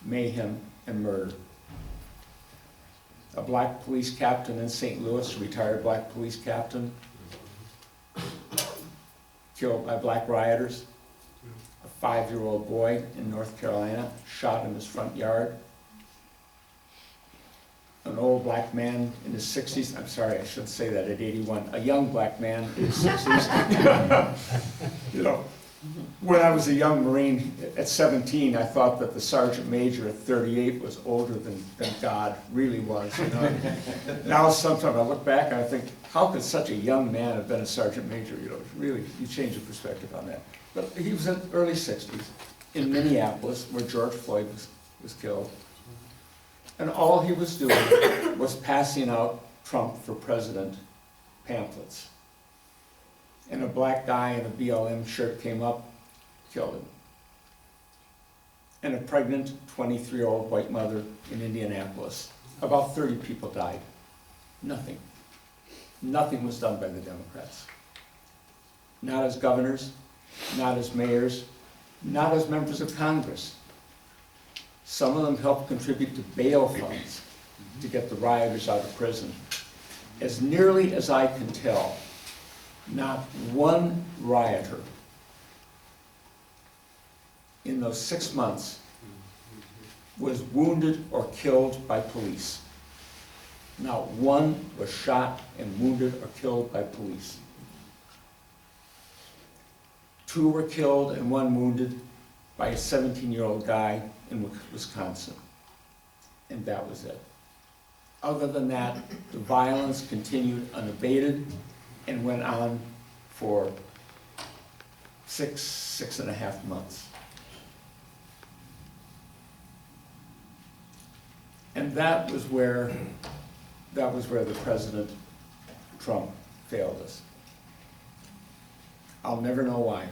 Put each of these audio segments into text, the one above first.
mayhem, and murder. A black police captain in St. Louis, a retired black police captain, killed by black rioters. A 5-year-old boy in North Carolina, shot in his front yard. An old black man in his 60s, I'm sorry, I shouldn't say that at 81, a young black man in his 60s. You know, when I was a young Marine at 17, I thought that the sergeant major at 38 was older than God really was. You know? Now sometimes I look back and I think, how could such a young man have been a sergeant major? You know, really, you change your perspective on that. But he was in the early 60s in Minneapolis, where George Floyd was killed. And all he was doing was passing out Trump for president pamphlets. And a black guy in a BLM shirt came up, killed him. And a pregnant 23-year-old white mother in Indianapolis. About 30 people died. Nothing. Nothing was done by the Democrats. Not as governors, not as mayors, not as members of Congress. Some of them helped contribute to bail funds to get the rioters out of prison. As nearly as I can tell, not one rioter in those 6 months was wounded or killed by police. Not one was shot and wounded or killed by police. 2 were killed and 1 wounded by a 17-year-old guy in Wisconsin. And that was it. Other than that, the violence continued unabated and went on for 6.5 months. And that was where the President Trump failed us. I'll never know why.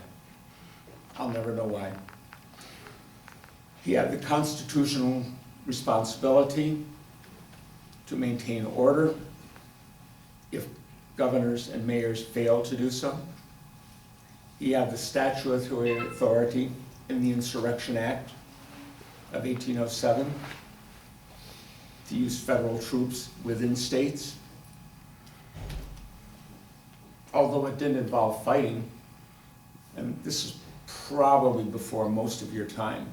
I'll never know why. He had the constitutional responsibility to maintain order if governors and mayors failed to do so. He had the statutory authority in the Insurrection Act of 1807 to use federal troops within states. Although it didn't involve fighting, and this is probably before most of your time,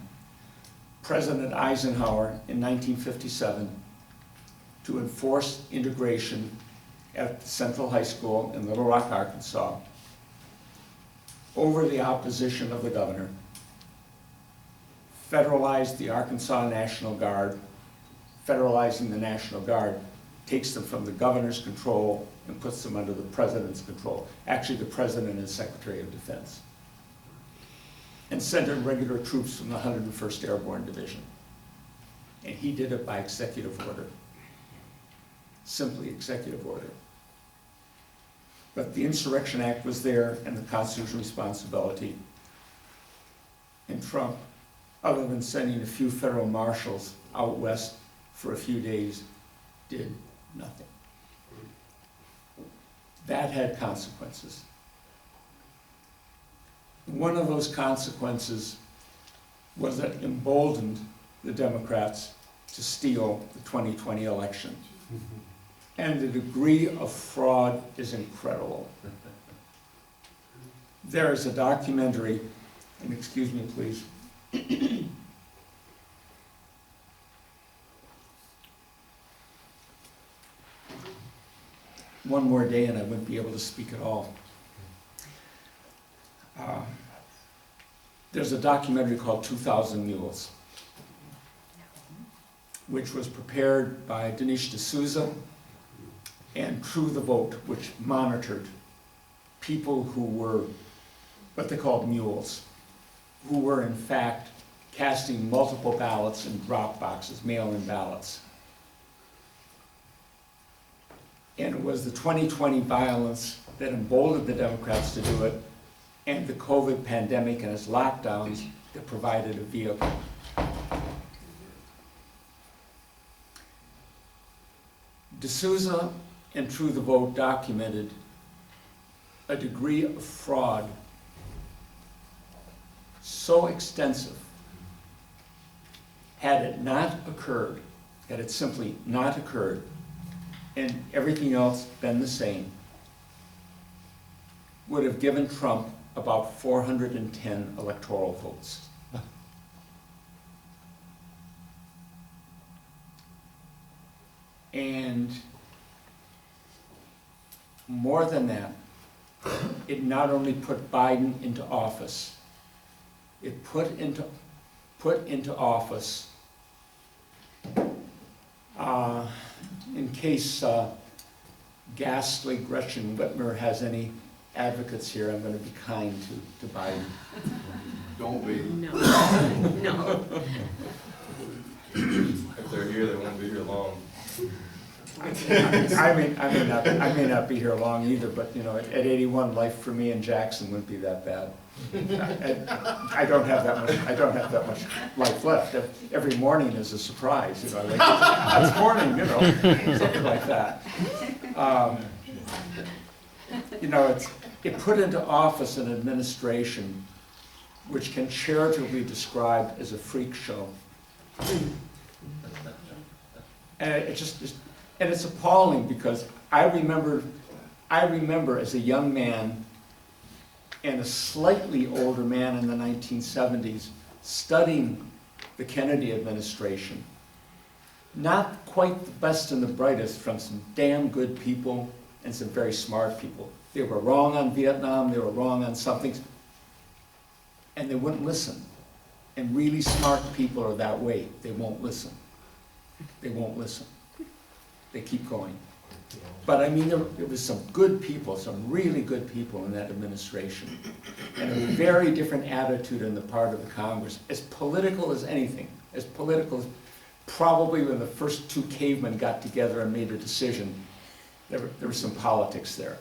President Eisenhower in 1957, to enforce integration at Central High School in Little Rock, Arkansas, over the opposition of the governor, federalized the Arkansas National Guard. Federalizing the National Guard takes them from the governor's control and puts them under the president's control. Actually, the president is Secretary of Defense. And sent in regular troops from the 101st Airborne Division. And he did it by executive order. Simply executive order. But the Insurrection Act was there and the constitutional responsibility. And Trump, other than sending a few federal marshals out west for a few days, did nothing. That had consequences. One of those consequences was that it emboldened the Democrats to steal the 2020 election. And the degree of fraud is incredible. There is a documentary, and excuse me please. One more day and I wouldn't be able to speak at all. There's a documentary called 2,000 Mules, which was prepared by Dinesh D'Souza and True the Vote, which monitored people who were what they called mules, who were in fact casting multiple ballots in drop boxes, mail-in ballots. And it was the 2020 violence that emboldened the Democrats to do it, and the COVID pandemic and its lockdowns that provided a vehicle. D'Souza and True the Vote documented a degree of fraud so extensive, Had it not occurred, had it simply not occurred, and everything else been the same, would have given Trump about 410 electoral votes. And more than that, it not only put Biden into office, it put into office, in case ghastly Gretchen Whitmer has any advocates here, I'm going to be kind to Biden. Don't be. No. No. If they're here, they won't be here long. I may not be here long either, but you know, at 81, life for me in Jackson wouldn't be that bad. I don't have that much life left. Every morning is a surprise, you know. Like, that's morning, you know, something like that. You know, it put into office an administration which can charitably described as a freak show. And it's appalling because I remember as a young man and a slightly older man in the 1970s studying the Kennedy administration. Not quite the best and the brightest from some damn good people and some very smart people. They were wrong on Vietnam, they were wrong on something, and they wouldn't listen. And really smart people are that way. They won't listen. They won't listen. They keep going. But I mean, there was some good people, some really good people in that administration. And a very different attitude on the part of the Congress, as political as anything, as political as probably when the first two cavemen got together and made a decision, there was some politics there.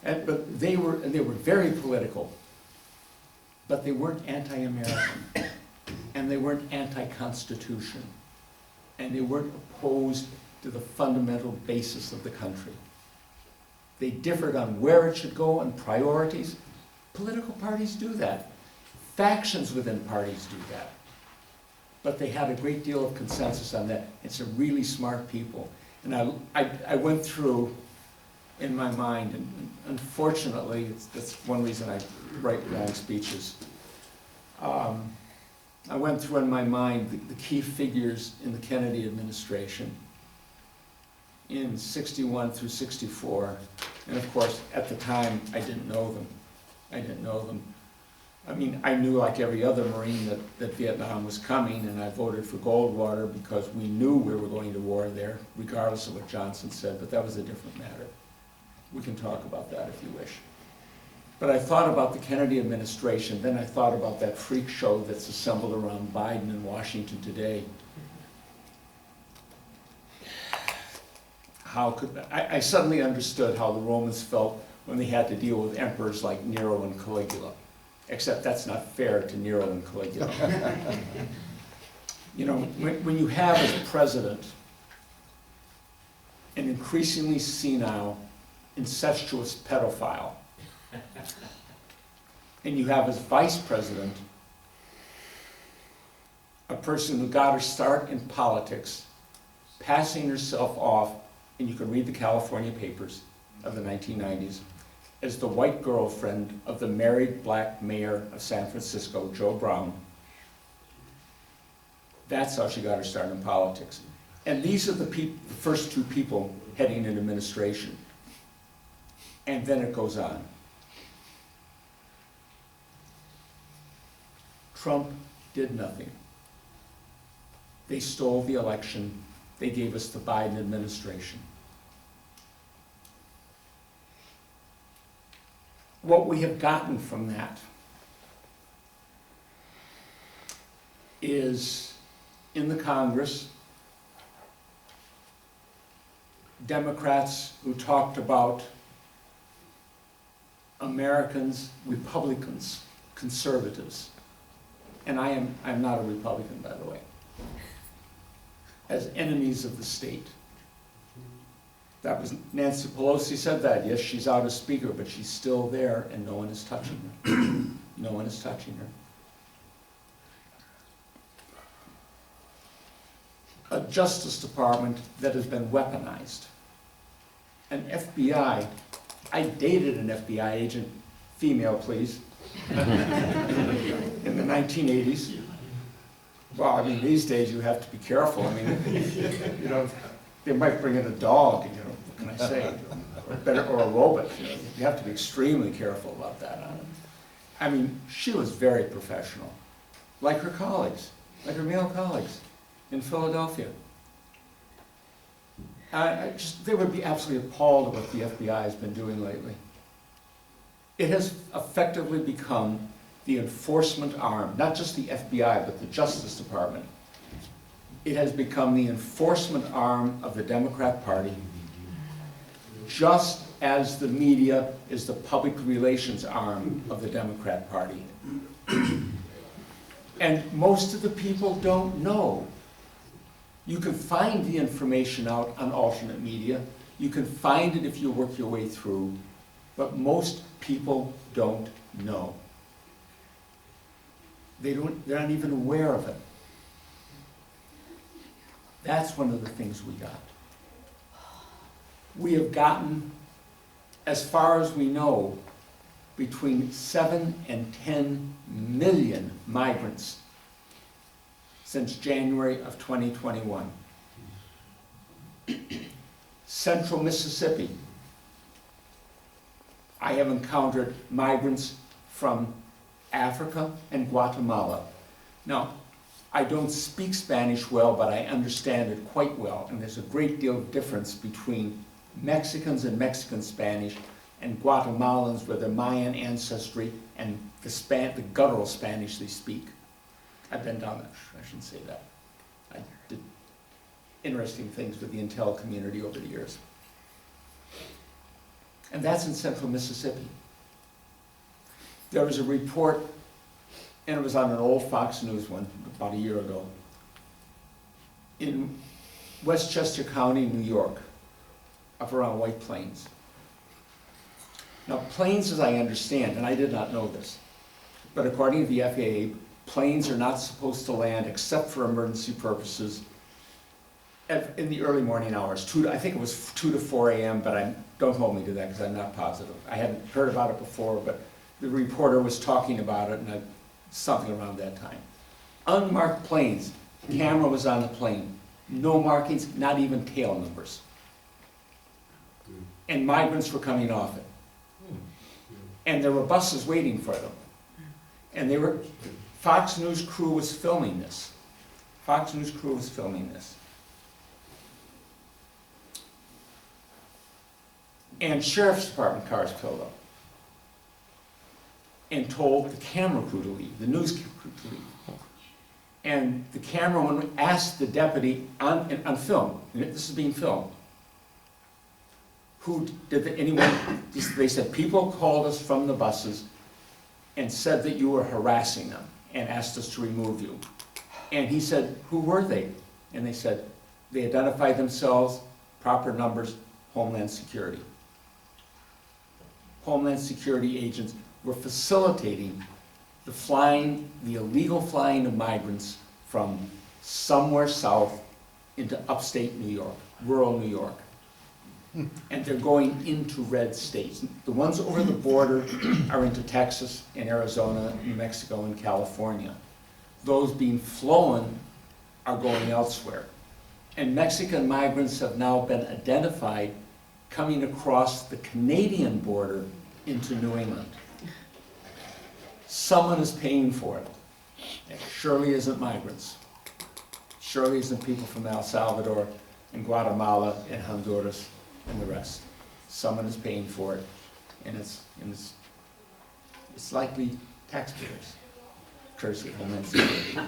But they were very political, but they weren't anti-American, and they weren't anti-Constitution, and they weren't opposed to the fundamental basis of the country. They differed on where it should go and priorities. Political parties do that. Factions within parties do that. But they had a great deal of consensus on that. It's a really smart people. And I went through in my mind, and unfortunately, that's one reason I write long speeches. I went through in my mind the key figures in the Kennedy administration in 61 through 64. And of course, at the time, I didn't know them. I didn't know them. I mean, I knew like every other Marine that Vietnam was coming, and I voted for Goldwater because we knew we were going to war there, regardless of what Johnson said, but that was a different matter. We can talk about that if you wish. But I thought about the Kennedy administration, then I thought about that freak show that's assembled around Biden in Washington today. I suddenly understood how the Romans felt when they had to deal with emperors like Nero and Caligula. Except that's not fair to Nero and Caligula. You know, when you have as president an increasingly senile, incestuous pedophile, and you have as vice president a person who got her start in politics, passing herself off, and you can read the California papers of the 1990s, as the white girlfriend of the married black mayor of San Francisco, Joe Brown. That's how she got her start in politics. And these are the first two people heading an administration. And then it goes on. Trump did nothing. They stole the election. They gave us the Biden administration. What we have gotten from that is, in the Congress, Democrats who talked about Americans, Republicans, conservatives, and I'm not a Republican, by the way, as enemies of the state. That was, Nancy Pelosi said that. Yes, she's out as speaker, but she's still there and no one is touching her. No one is touching her. a Justice Department that has been weaponized. An FBI, I dated an FBI agent, female please, in the 1980s. Well, I mean, these days you have to be careful. I mean, you know, they might bring in a dog, you know, what can I say? Or a robot, you know. You have to be extremely careful about that on it. I mean, she was very professional, like her colleagues, like her male colleagues in Philadelphia. They would be absolutely appalled at what the FBI has been doing lately. It has effectively become the enforcement arm, not just the FBI, but the Justice Department. It has become the enforcement arm of the Democrat Party, just as the media is the public relations arm of the Democrat Party. And most of the people don't know. You can find the information out on alternate media. You can find it if you work your way through, but most people don't know. They're not even aware of it. That's one of the things we got. We have gotten, as far as we know, between 7 and 10 million migrants since January of 2021. Central Mississippi, I have encountered migrants from Africa and Guatemala. Now, I don't speak Spanish well, but I understand it quite well, and there's a great deal of difference between Mexicans and Mexican Spanish and Guatemalans with their Mayan ancestry and the guttural Spanish they speak. I've been down there, I shouldn't say that. I did interesting things with the intel community over the years. And that's in central Mississippi. There was a report, and it was on an old Fox News one about a year ago, in Westchester County, New York, up around White Plains. Now, planes, as I understand, and I did not know this, but according to the FAA, planes are not supposed to land except for emergency purposes in the early morning hours. I think it was 2 to 4 a.m., but don't hold me to that because I'm not positive. I hadn't heard about it before, but the reporter was talking about it, and something around that time. Unmarked planes, camera was on the plane, no markings, not even tail numbers. And migrants were coming off it. And there were buses waiting for them. And Fox News crew was filming this. Fox News crew was filming this. And Sheriff's Department cars filled up. And told the camera crew to leave, the news crew to leave. And the cameraman asked the deputy on film, and this is being filmed, they said, people called us from the buses and said that you were harassing them and asked us to remove you. And he said, who were they? And they said, they identified themselves, proper numbers, Homeland Security. Homeland Security agents were facilitating the illegal flying of migrants from somewhere south into upstate New York, rural New York. And they're going into red states. The ones over the border are into Texas and Arizona, New Mexico, and California. Those being flown are going elsewhere. And Mexican migrants have now been identified coming across the Canadian border into New England. Someone is paying for it. It surely isn't migrants. Surely isn't people from El Salvador and Guatemala and Honduras and the rest. Someone is paying for it, and it's likely taxpayers, courtesy of Homeland Security.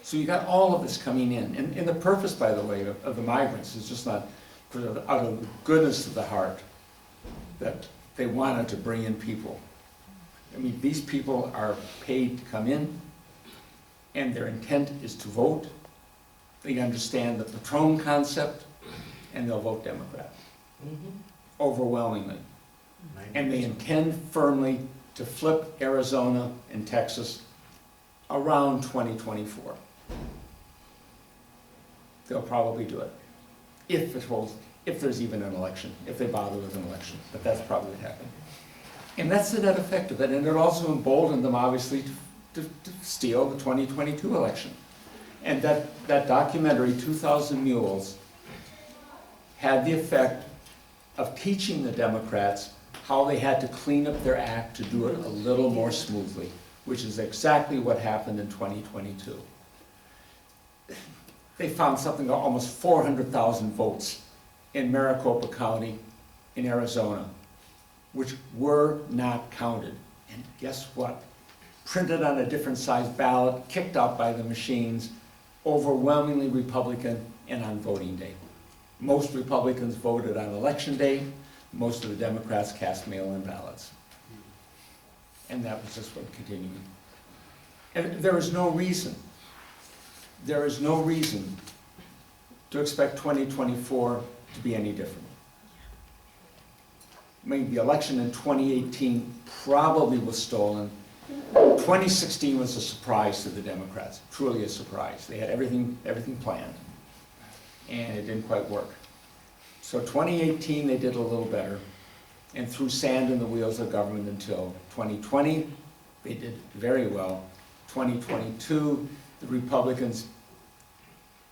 So you got all of this coming in, and the purpose, by the way, of the migrants is just not out of the goodness of the heart that they wanted to bring in people. I mean, these people are paid to come in, and their intent is to vote. They understand the Patron concept, and they'll vote Democrat, overwhelmingly. And they intend firmly to flip Arizona and Texas around 2024. they'll probably do it. If there's even an election, if they bother with an election, but that's probably what happened. And that's the net effect of it, and it also emboldened them, obviously, to steal the 2022 election. And that documentary, 2,000 Mules, had the effect of teaching the Democrats how they had to clean up their act to do it a little more smoothly, which is exactly what happened in 2022. They found something almost 400,000 votes in Maricopa County in Arizona, which were not counted. And guess what? Printed on a different size ballot, kicked out by the machines, overwhelmingly Republican and on voting day. Most Republicans voted on election day, most of the Democrats cast mail-in ballots. And that was just what continued. And there is no reason to expect 2024 to be any different. I mean, the election in 2018 probably was stolen. 2016 was a surprise to the Democrats, truly a surprise. They had everything planned, and it didn't quite work. So 2018, they did a little better, and threw sand in the wheels of government until 2020. They did very well. 2022, the Republicans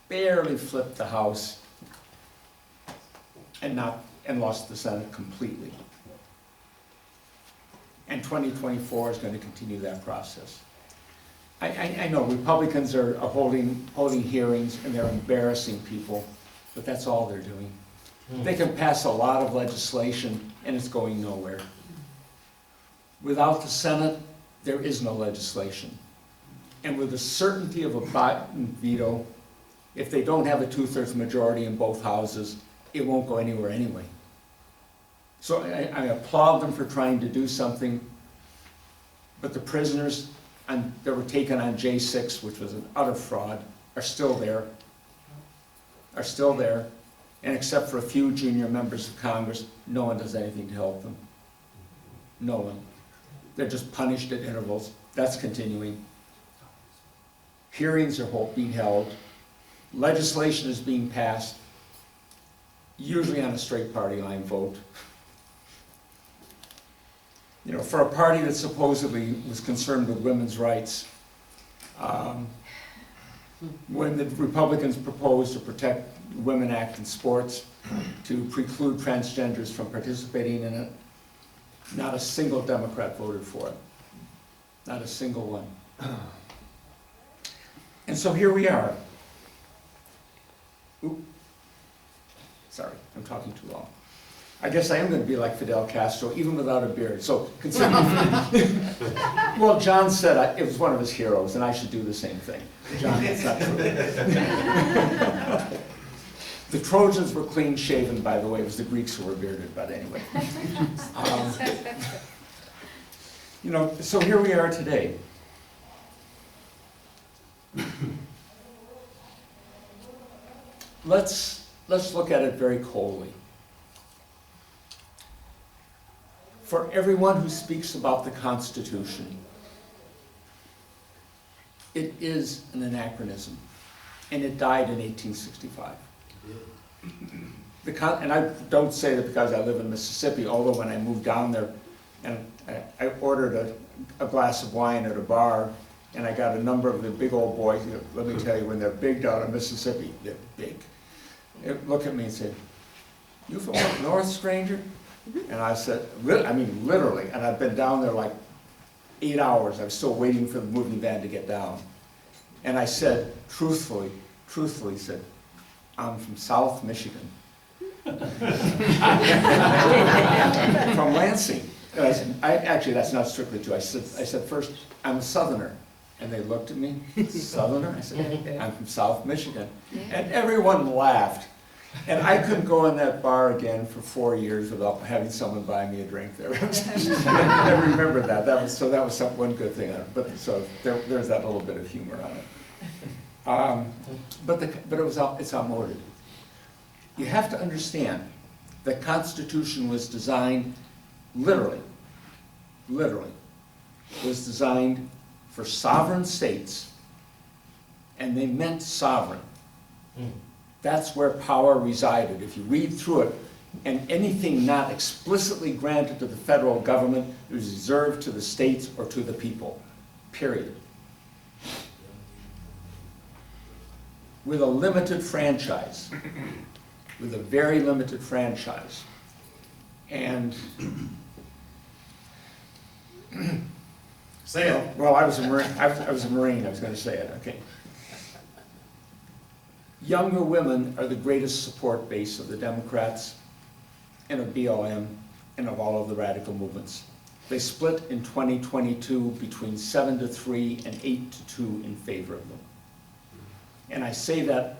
barely flipped the House and lost the Senate completely. And 2024 is going to continue that process. I know Republicans are holding hearings and they're embarrassing people, but that's all they're doing. They can pass a lot of legislation and it's going nowhere. Without the Senate, there is no legislation. And with the certainty of a Biden veto, if they don't have a 2/3 majority in both houses, it won't go anywhere anyway. So I applaud them for trying to do something, but the prisoners that were taken on J6, which was an utter fraud, are still there. And except for a few junior members of Congress, no one does anything to help them. No one. They're just punished at intervals. That's continuing. Hearings are being held. Legislation is being passed, usually on a straight party line vote. You know, for a party that supposedly was concerned with women's rights, when the Republicans proposed to protect the Women Act in sports, to preclude transgenders from participating in it, not a single Democrat voted for it. Not a single one. And so here we are. Oop. Sorry, I'm talking too long. I guess I am going to be like Fidel Castro, even without a beard. So consider well, John said it was one of his heroes, and I should do the same thing. John, that's not true. The Trojans were clean shaven, by the way. It was the Greeks who were bearded, but anyway. You know, so here we are today. Let's look at it very coldly. For everyone who speaks about the Constitution, it is an anachronism, and it died in 1865. And I don't say that because I live in Mississippi, although when I moved down there, and I ordered a glass of wine at a bar, and I got a number of the big old boys. You know, let me tell you, when they're big down in Mississippi, they're big. They look at me and say, "You from up north, stranger?" And I said, I mean, literally, and I've been down there like 8 hours. I was still waiting for the moving van to get down. And I said, truthfully said, "I'm from South Michigan." From Lansing. And I said, actually, that's not strictly true. I said first, "I'm a Southerner." And they looked at me, "Southerner?" I said, "I'm from South Michigan." And everyone laughed. And I couldn't go in that bar again for 4 years without having someone buy me a drink there. I remember that. That was one good thing. But so there's that little bit of humor on it. It's outmoded. You have to understand the Constitution was designed literally, was designed for sovereign states, and they meant sovereign. That's where power resided. If you read through it, and anything not explicitly granted to the federal government is reserved to the states or to the people, period. With a limited franchise, with a very limited franchise. And Say it. well, I was a Marine. I was a Marine. I was going to say it. Okay. Younger women are the greatest support base of the Democrats and of BLM and of all of the radical movements. They split in 2022 between 7-3 and 8-2 in favor of them. And I say that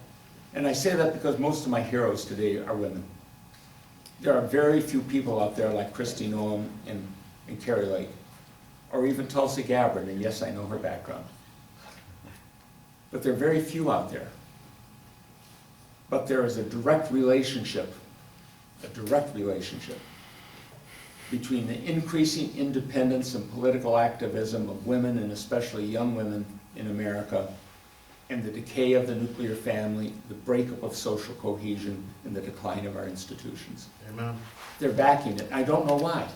because most of my heroes today are women. There are very few people out there like Kristi Noem and Carrie Lake, or even Tulsi Gabbard, and yes, I know her background. But there are very few out there. But there is a direct relationship between the increasing independence and political activism of women, and especially young women in America, and the decay of the nuclear family, the breakup of social cohesion, and the decline of our institutions. Amen. They're backing it. I don't know why.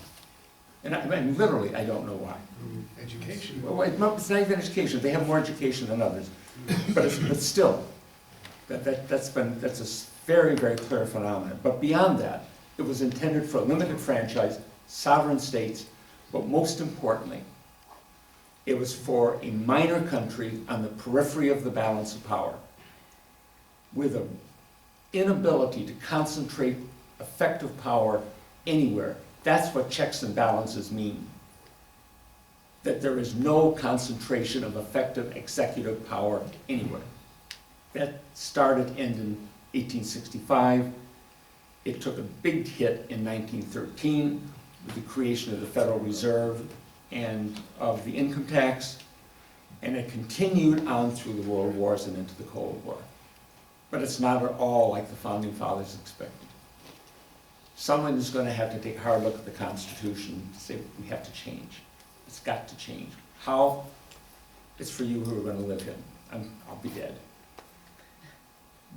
And I mean, literally, I don't know why. Education. Well, it's not even education. They have more education than others. But still, that's a very, very clear phenomenon. But beyond that, it was intended for a limited franchise, sovereign states, but most importantly, it was for a minor country on the periphery of the balance of power, with an inability to concentrate effective power anywhere. That's what checks and balances mean. That there is no concentration of effective executive power anywhere. That started in 1865. It took a big hit in 1913 with the creation of the Federal Reserve and of the income tax, and it continued on through the World Wars and into the Cold War. But it's not at all like the Founding Fathers expected. Someone is going to have to take a hard look at the Constitution and say, we have to change. It's got to change. How? It's for you who are going to live in. I'll be dead.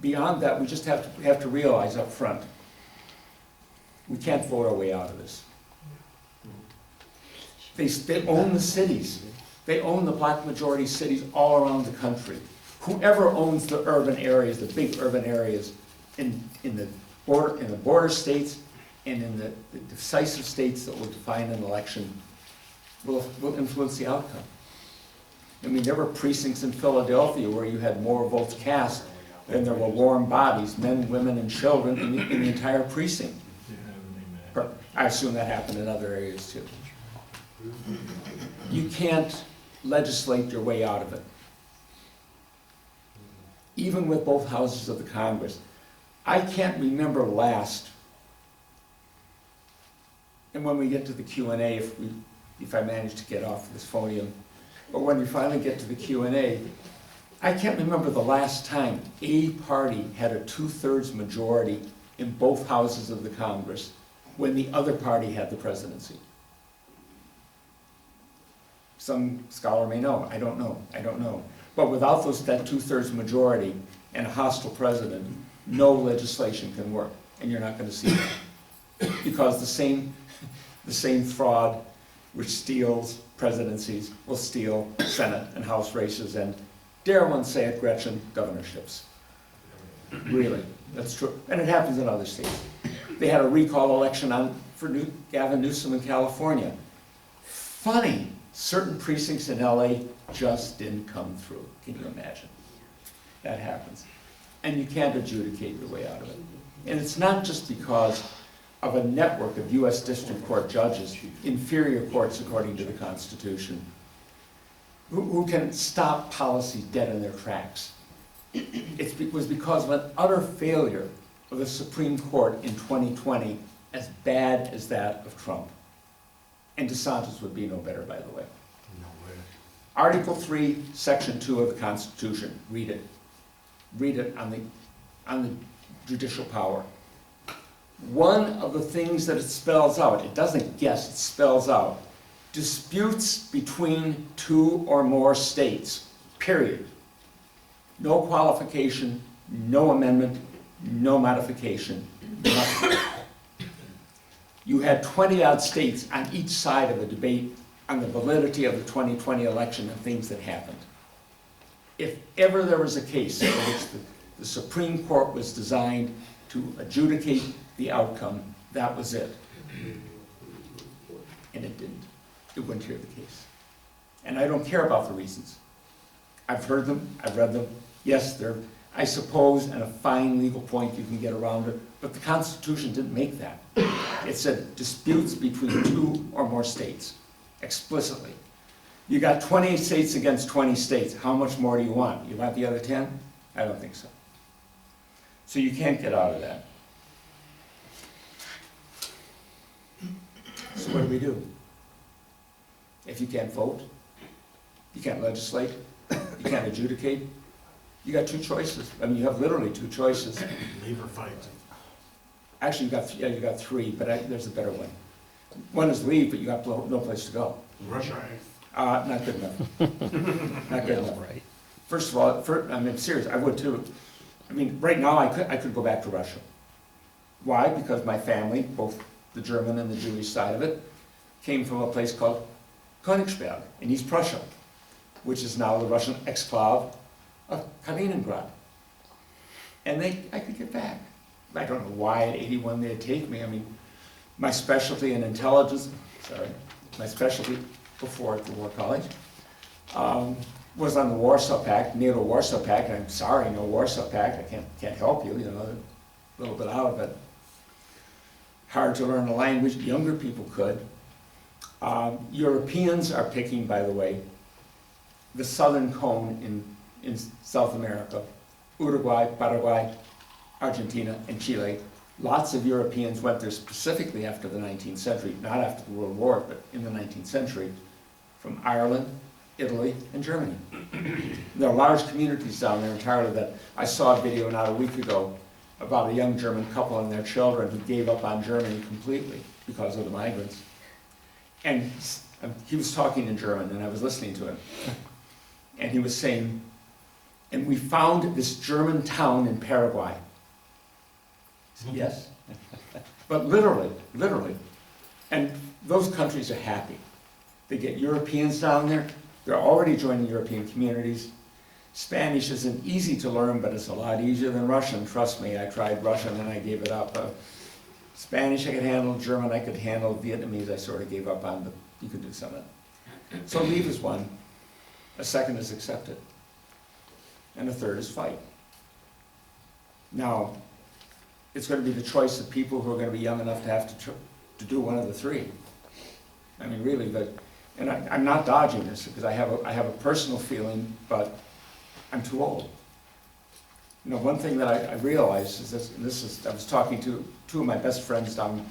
Beyond that, we just have to realize up front, we can't vote our way out of this. They own the cities. They own the black majority cities all around the country. Whoever owns the urban areas, the big urban areas in the border states and in the decisive states that will define an election will influence the outcome. I mean, there were precincts in Philadelphia where you had more votes cast than there were warm bodies, men, women, and children in the entire precinct. I assume that happened in other areas too. You can't legislate your way out of it. Even with both houses of the Congress. I can't remember last, and when we get to the Q&A, if I manage to get off this podium, but when we finally get to the Q&A, I can't remember the last time a party had a 2/3 majority in both houses of the Congress when the other party had the presidency. Some scholar may know, I don't know. But without that 2/3 majority and a hostile president, no legislation can work, and you're not going to see it. Because the same fraud which steals presidencies will steal Senate and House races and, dare one say it, Gretchen, governorships. Really, that's true. And it happens in other states. They had a recall election for Gavin Newsom in California. Funny, certain precincts in LA just didn't come through. Can you imagine? That happens. And you can't adjudicate your way out of it. And it's not just because of a network of U.S. District Court judges, inferior courts according to the Constitution, who can stop policy dead in their tracks. It was because of an utter failure of the Supreme Court in 2020, as bad as that of Trump. And DeSantis would be no better, by the way. No way. Article 3, Section 2 of the Constitution. Read it. Read it on the judicial power. One of the things that it spells out, it doesn't guess, it spells out, disputes between two or more states, period. No qualification, no amendment, no modification, nothing. You had 20-odd states on each side of a debate on the validity of the 2020 election and things that happened. If ever there was a case in which the Supreme Court was designed to adjudicate the outcome, that was it. And it didn't. It wouldn't hear the case. And I don't care about the reasons. I've heard them, I've read them. Yes, they're, I suppose, and a fine legal point you can get around it, but the Constitution didn't make that. It said disputes between 2 or more states, explicitly. You got 20 states against 20 states. How much more do you want? You want the other 10? I don't think so. So you can't get out of that. So what do we do? If you can't vote, you can't legislate, you can't adjudicate, you got 2 choices. I mean, you have literally 2 choices. Leave or fight. Actually, you got 3, but there's a better one. One is leave, but you got no place to go. Russia. Not good enough. Not good enough. Right. First of all, I mean, serious, I would too. I mean, right now, I could go back to Russia. Why? Because my family, both the German and the Jewish side of it, came from a place called Königsberg in East Prussia, which is now the Russian exclave of Kaliningrad. And I could get back. I don't know why at 81 they'd take me. I mean, my specialty in intelligence, my specialty before at the War College, was on the Warsaw Pact, NATO Warsaw Pact, and I'm sorry, no Warsaw Pact, I can't help you, you know, a little bit out of it. Hard to learn a language, younger people could. Europeans are picking, by the way, the southern cone in South America, Uruguay, Paraguay, Argentina, and Chile. Lots of Europeans went there specifically after the 19th century, not after the World War, but in the 19th century, from Ireland, Italy, and Germany. There are large communities down there entirely that I saw a video not a week ago about a young German couple and their children who gave up on Germany completely because of the migrants. And he was talking in German, and I was listening to him. And he was saying, and we found this German town in Paraguay. Yes. But literally. And those countries are happy. They get Europeans down there. They're already joining European communities. Spanish isn't easy to learn, but it's a lot easier than Russian. Trust me, I tried Russian and I gave it up. Spanish I could handle, German I could handle, Vietnamese I sort of gave up on, but you could do some of it. So leave is one. A second is accept it. And a third is fight. Now, it's going to be the choice of people who are going to be young enough to have to do one of the 3. I mean, really, and I'm not dodging this because I have a personal feeling, but I'm too old. You know, one thing that I realized is this, I was talking to 2 of my best friends down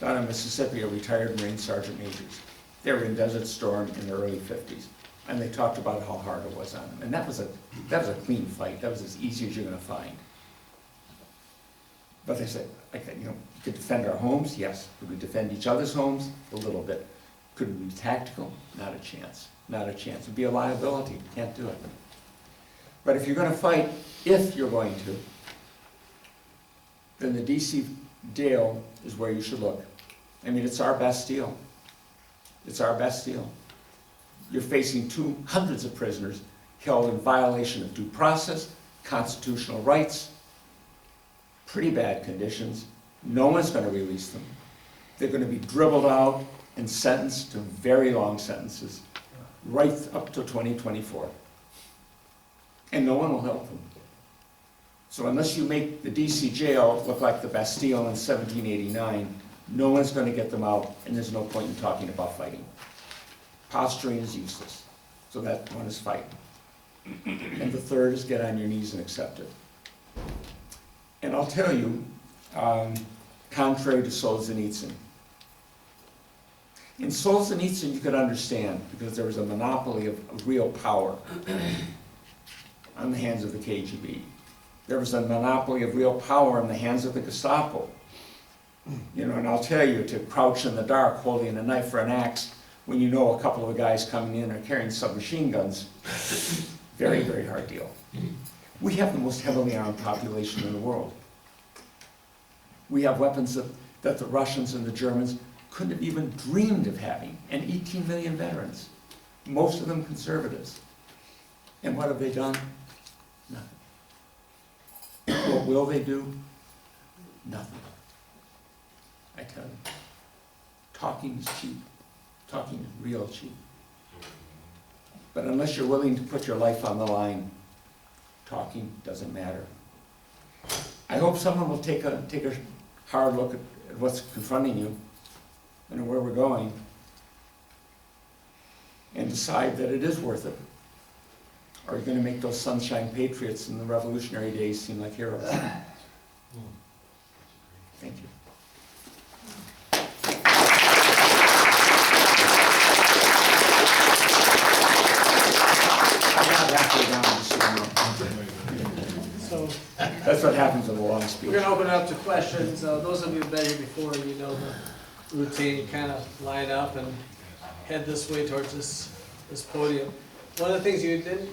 in Mississippi, are retired Marine Sergeant Majors. They were in Desert Storm in the early 50s, and they talked about how hard it was on them. And that was a clean fight. That was as easy as you're going to find. But they said, you know, you could defend our homes, yes. Could we defend each other's homes? A little bit. Could we be tactical? Not a chance. Not a chance. It would be a liability. Can't do it. But if you're going to fight, if you're going to, then the DC jail is where you should look. I mean, it's our Bastille. It's our Bastille. You're facing hundreds of prisoners held in violation of due process, constitutional rights, pretty bad conditions. No one's going to release them. They're going to be dribbled out and sentenced to very long sentences, right up to 2024. And no one will help them. So unless you make the DC jail look like the Bastille in 1789, no one's going to get them out, and there's no point in talking about fighting. Posturing is useless. So that one is fight. And the third is get on your knees and accept it. And I'll tell you, contrary to Solzhenitsyn, in Solzhenitsyn you could understand, because there was a monopoly of real power on the hands of the KGB. There was a monopoly of real power in the hands of the Gestapo. You know, and I'll tell you, to crouch in the dark holding a knife or an axe when you know a couple of the guys coming in are carrying submachine guns, very, very hard deal. We have the most heavily armed population in the world. We have weapons that the Russians and the Germans couldn't have even dreamed of having, and 18 million veterans, most of them conservatives. And what have they done? Nothing. What will they do? Nothing. I tell you, talking is cheap. Talking is real cheap. But unless you're willing to put your life on the line, talking doesn't matter. I hope someone will take a hard look at what's confronting you and where we're going and decide that it is worth it. Or you're going to make those sunshine patriots in the revolutionary days seem like heroes. Thank you. So That's what happens in a long speech. we're gonna open it up to questions. Those of you who've been here before, you know the routine. You kind of line up and head this way towards this podium. One of the things you didn't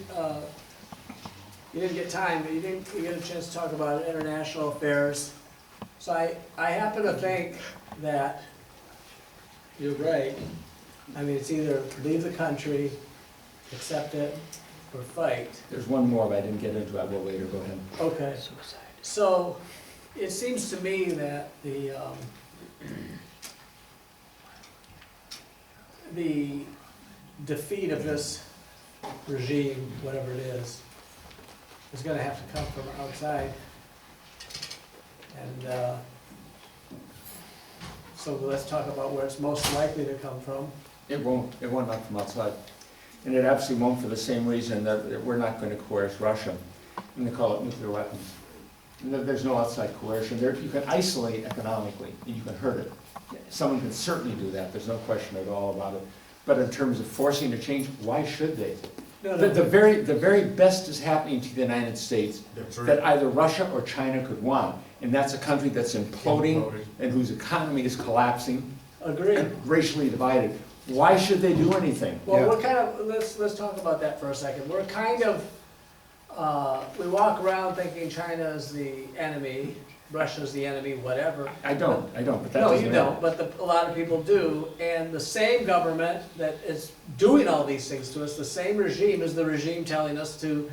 get time, but you didn't get a chance to talk about international affairs. So I happen to think that you're right. I mean, it's either leave the country, accept it, or fight. There's one more, but I didn't get into it. I will later. Go ahead. Okay. So it seems to me that the defeat of this regime, whatever it is going to have to come from outside. And so let's talk about where it's most likely to come from. It won't come from outside. And it absolutely won't for the same reason that we're not going to coerce Russia. And they call it nuclear weapons. And there's no outside coercion. You can isolate economically, and you can hurt it. Someone can certainly do that. There's no question at all about it. But in terms of forcing a change, why should they? No. The very best is happening to the United States that either Russia or China could want. And that's a country that's imploding and whose economy is collapsing. Agreed. And racially divided. Why should they do anything? Well, we're kind of, let's talk about that for a second. We're kind of, we walk around thinking China is the enemy, Russia is the enemy, whatever. I don't, but that No, doesn't you matter. don't, but a lot of people do. And the same government that is doing all these things to us, the same regime is the regime telling us to,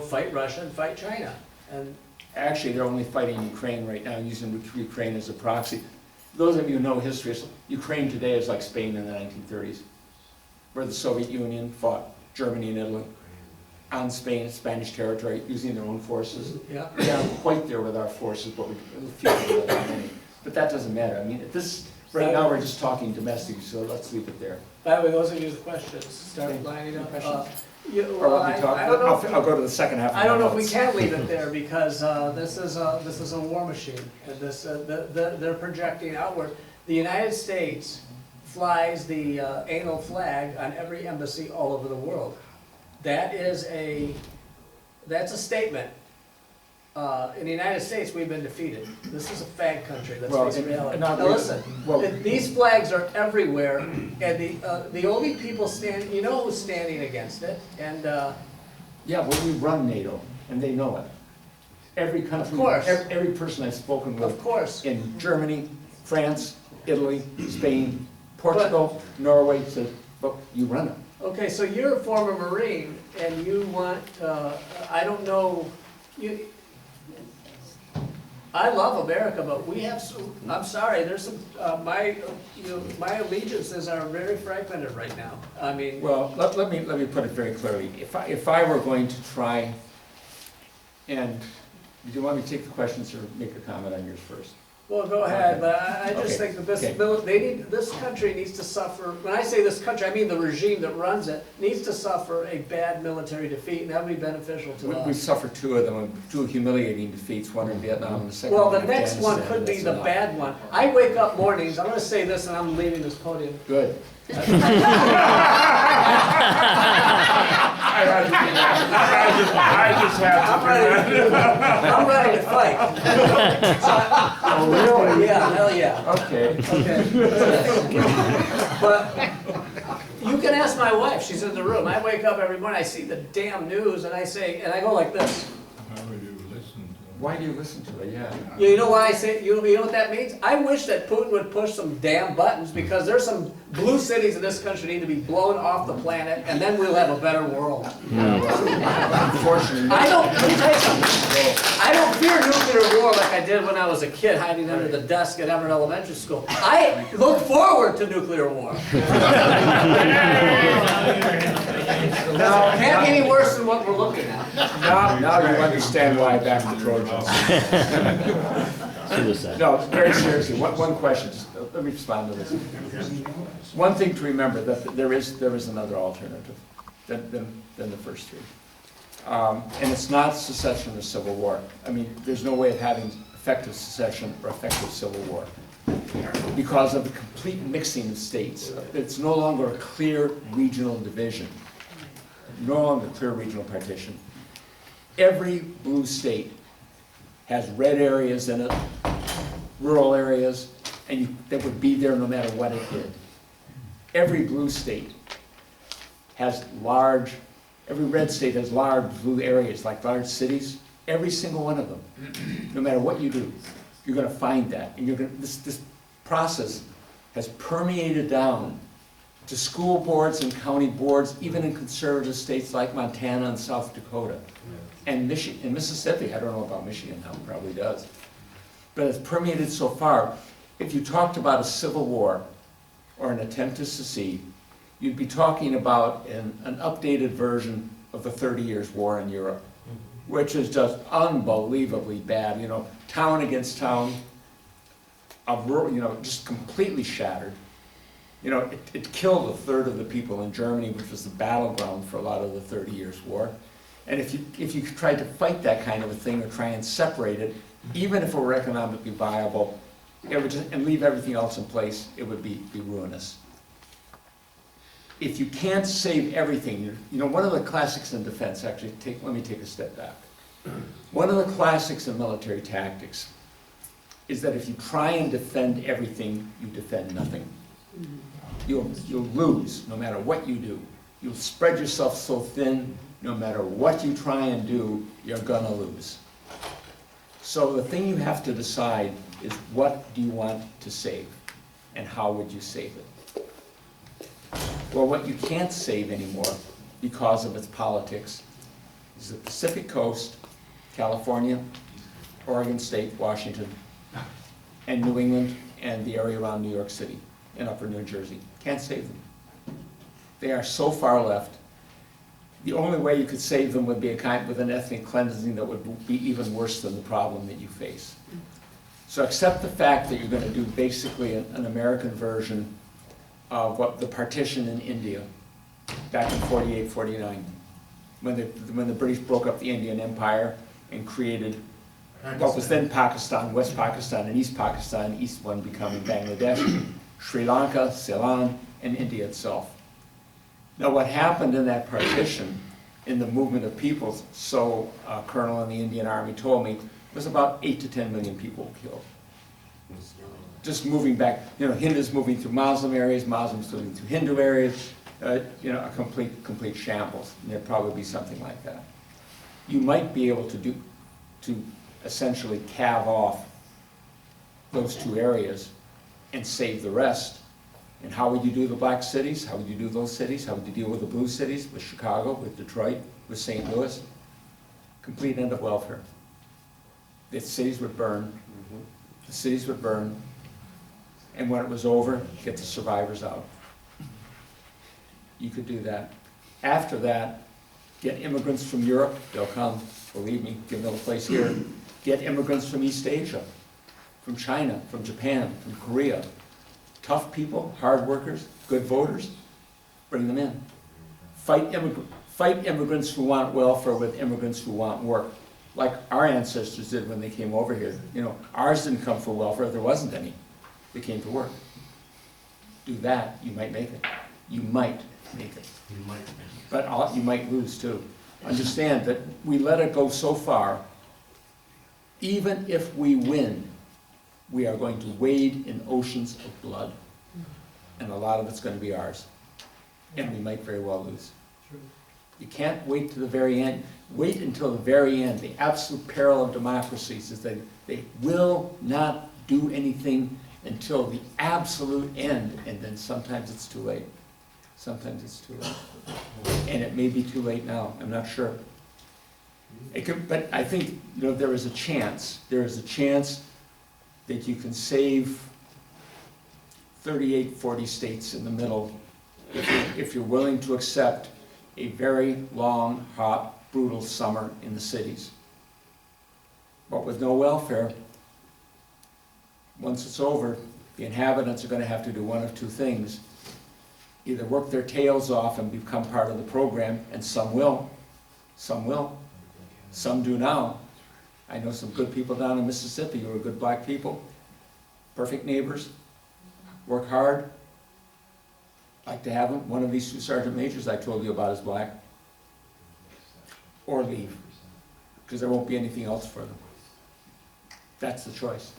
fight Russia and fight China. And Actually, they're only fighting Ukraine right now, using Ukraine as a proxy. Those of you who know history, Ukraine today is like Spain in the 1930s, where the Soviet Union fought Germany and Italy on Spanish territory, using their own forces. yeah. They aren't quite there with our forces, but but that doesn't matter. I mean, right now we're just talking domestic, so let's leave it there. By the way, those of you with questions, start Okay. lining up. Questions? Well, Or let me talk. I don't know. I'll go to the second half of my I don't know if we notes. can leave it there because this is a war machine, and they're projecting outward. The United States flies the anal flag on every embassy all over the world. That's a statement. In the United States, we've been defeated. This is a fag country. Let's Well, face reality. not Now really. listen, Well- these flags are everywhere, and the only people standing, you know who's standing against it, and. Yeah, well, we run NATO, and they know it. Every country, Of course. every person I've spoken with Of course. in Germany, France, Italy, Spain, Portugal, Norway says, "Look, you run it." Okay, so you're a former Marine, and you want, I don't know, I love America, but we have some, I'm sorry, there's some, my allegiances are very fragmented right now. I mean, Well, let me put it very clearly. If I were going to try, and do you want me to take the questions or make a comment on yours first? well, go ahead, but I just Okay. think that Okay. this country needs to suffer, when I say this country, I mean the regime that runs it, needs to suffer a bad military defeat, and that would be beneficial to We us. suffered two of them, two humiliating defeats, one in Vietnam and the second Well, in the next one Afghanistan. could be That's the enough. bad one. I wake up mornings, I'm gonna say this and I'm leaving this podium. Good. I just have I'm ready to fight. Oh, really? Yeah, hell yeah. Okay. Okay. But you can ask my wife, she's in the room. I wake up every morning, I see the damn news and I say, and I go like this. How would you listen to Why do you listen to it? Yeah. You know why I say, you know what that means? I wish that Putin would push some damn buttons, because there's some blue cities in this country need to be blown off the planet, and then we'll have a better world. Unfortunately. Let me tell you something. I don't fear nuclear war like I did when I was a kid hiding under the desk at Everett Elementary School. I look forward to nuclear war. Now, Can't be any worse than what we're looking at. now you understand why I backed the Trojans. No, very seriously, one question, just let me respond to this. One thing to remember, that there is another alternative than the first three. And it's not secession or civil war. I mean, there's no way of having effective secession or effective civil war, because of the complete mixing of states. It's no longer a clear regional division, no longer clear regional partition. Every blue state has red areas in it, rural areas, and that would be there no matter what it did. Every blue state has every red state has large blue areas, like large cities. Every single one of them, no matter what you do, you're going to find that. And this process has permeated down to school boards and county boards, even in conservative states like Montana and South Dakota. And Mississippi, I don't know about Michigan now, it probably does. But it's permeated so far. If you talked about a civil war or an attempt to secede, you'd be talking about an updated version of the 30 Years' War in Europe, which is just unbelievably bad. You know, town against town, just completely shattered. You know, it killed a third of the people in Germany, which was the battleground for a lot of the 30 Years' War. And if you tried to fight that kind of a thing or try and separate it, even if it were economically viable, and leave everything else in place, it would be ruinous. If you can't save everything, one of the classics in defense, actually, let me take a step back. One of the classics in military tactics is that if you try and defend everything, you defend nothing. You'll lose no matter what you do. You'll spread yourself so thin, no matter what you try and do, you're gonna lose. So the thing you have to decide is, what do you want to save, and how would you save it? Well, what you can't save anymore, because of its politics, is the Pacific Coast, California, Oregon State, Washington, and New England, and the area around New York City, and upper New Jersey. Can't save them. They are so far left. The only way you could save them would be with an ethnic cleansing that would be even worse than the problem that you face. So accept the fact that you're going to do basically an American version of what the partition in India back in 48, 49, when the British broke up the Indian Empire and created what was then Pakistan, West Pakistan, and East Pakistan, East one becoming Bangladesh, Sri Lanka, Ceylon, and India itself. Now, what happened in that partition, in the movement of peoples, so a colonel in the Indian Army told me, was about 8 to 10 million people killed. Just moving back, Hindus moving through Muslim areas, Muslims moving through Hindu areas, a complete shambles. And there'd probably be something like that. You might be able to essentially calve off those two areas and save the rest. And how would you do the black cities? How would you do those cities? How would you deal with the blue cities, with Chicago, with Detroit, with St. Louis? Complete end of welfare. The cities would burn. The cities would burn. And when it was over, get the survivors out. You could do that. After that, get immigrants from Europe. They'll come, believe me, give them a place here. Get immigrants from East Asia, from China, from Japan, from Korea. Tough people, hard workers, good voters, bring them in. Fight immigrants who want welfare with immigrants who want work, like our ancestors did when they came over here. Ours didn't come for welfare, there wasn't any. They came to work. Do that, you might make it. You might make it. But you might lose too. Understand that we let it go so far, even if we win, we are going to wade in oceans of blood, and a lot of it's going to be ours, and we might very well lose. You can't wait to the very end. Wait until the very end. The absolute peril of democracies is that they will not do anything until the absolute end, and then sometimes it's too late. Sometimes it's too late. And it may be too late now, I'm not sure. It could, but I think, there is a chance that you can save 38, 40 states in the middle if you're willing to accept a very long, hot, brutal summer in the cities. But with no welfare, once it's over, the inhabitants are going to have to do one of two things. Either work their tails off and become part of the program, and some will. Some will. Some do now. I know some good people down in Mississippi who are good black people, perfect neighbors, work hard. Like to have them. One of these two sergeant majors I told you about is black. Or leave, because there won't be anything else for them. That's the choice.